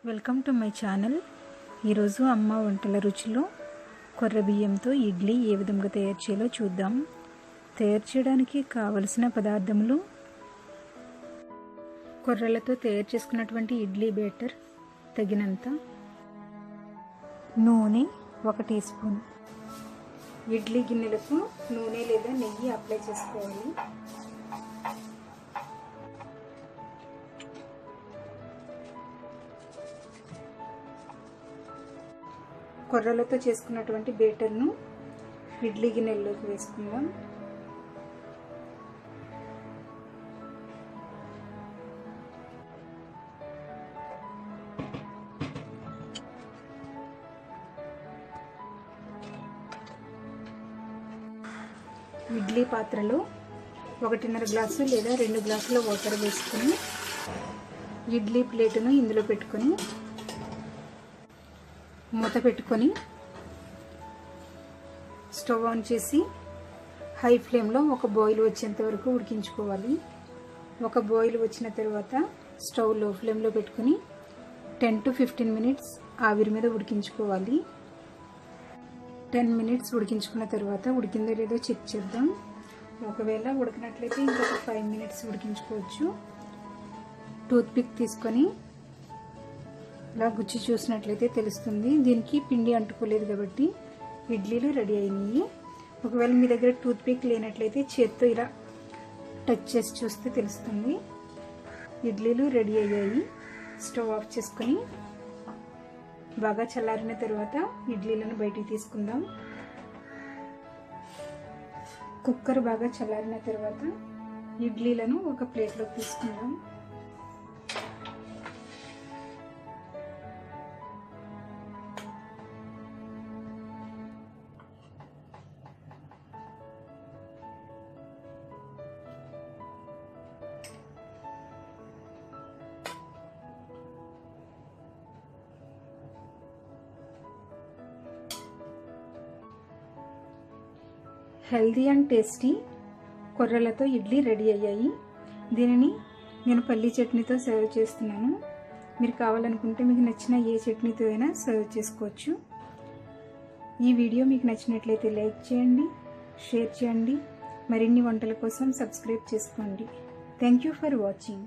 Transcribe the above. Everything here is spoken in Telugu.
Welcome to my channel. ఈరోజు అమ్మ వంటల రుచిలో కొర్ర బియ్యంతో ఇడ్లీ ఏ విధంగా తయారు చేయాలో చూద్దాం. తయారు చేయడానికి కావలసిన పదార్థములు: కొర్రలతో తయారు చేసుకున్నటువంటి ఇడ్లీ బ్యాటర్ తగినంత, నూనె 1 టీ స్పూన్. ఇడ్లీ గిన్నెలకు నూనె లేదా నెయ్యి అప్లై చేసుకోవాలి. కొర్రలతో చేసుకున్నటువంటి బ్యాటర్ను ఇడ్లీ గిన్నెల్లోకి వేసుకుందాం. ఇడ్లీ పాత్రలో 1.5 గ్లాసు లేదా 2 గ్లాసుల వాటర్ వేసుకొని ఇడ్లీ ప్లేటును ఇందులో పెట్టుకొని మూత పెట్టుకొని స్టవ్ ఆన్ చేసి హై ఫ్లేమ్లో ఒక బాయిల్ వచ్చేంత వరకు ఉడికించుకోవాలి. ఒక బాయిల్ వచ్చిన తర్వాత స్టవ్ లో ఫ్లేమ్లో పెట్టుకొని 10 to 15 మినిట్స్ ఆవిరి మీద ఉడికించుకోవాలి. 10 మినిట్స్ ఉడికించుకున్న తర్వాత ఉడికిందో లేదో చెక్ చేద్దాం. ఒకవేళ ఉడికినట్లయితే ఇంకొక 5 మినిట్స్ ఉడికించుకోవచ్చు. టూత్ పిక్ తీసుకొని ఇలా గుచ్చి చూసినట్లయితే తెలుస్తుంది. దీనికి పిండి అంటుకోలేదు కాబట్టి ఇడ్లీలు రెడీ అయినాయి. ఒకవేళ మీ దగ్గర టూత్ పిక్ లేనట్లయితే చేత్తో ఇలా టచ్ చేసి చూస్తే తెలుస్తుంది. ఇడ్లీలు రెడీ అయ్యాయి. స్టవ్ ఆఫ్ చేసుకొని బాగా చల్లారిన తర్వాత ఇడ్లీలను బయటికి తీసుకుందాం. కుక్కర్ బాగా చల్లారిన తర్వాత ఇడ్లీలను ఒక ప్లేట్లోకి తీసుకుందాం. హెల్దీ అండ్ టేస్టీ కొర్రలతో ఇడ్లీ రెడీ అయ్యాయి. దీనిని నేను పల్లీ చట్నీతో సర్వ్ చేస్తున్నాను. మీరు కావాలనుకుంటే మీకు నచ్చిన ఏ చట్నీతో అయినా సర్వ్ చేసుకోవచ్చు. ఈ వీడియో మీకు నచ్చినట్లయితే లైక్ చేయండి, షేర్ చేయండి. మరిన్ని వంటల కోసం సబ్స్క్రైబ్ చేసుకోండి. Thank you for watching.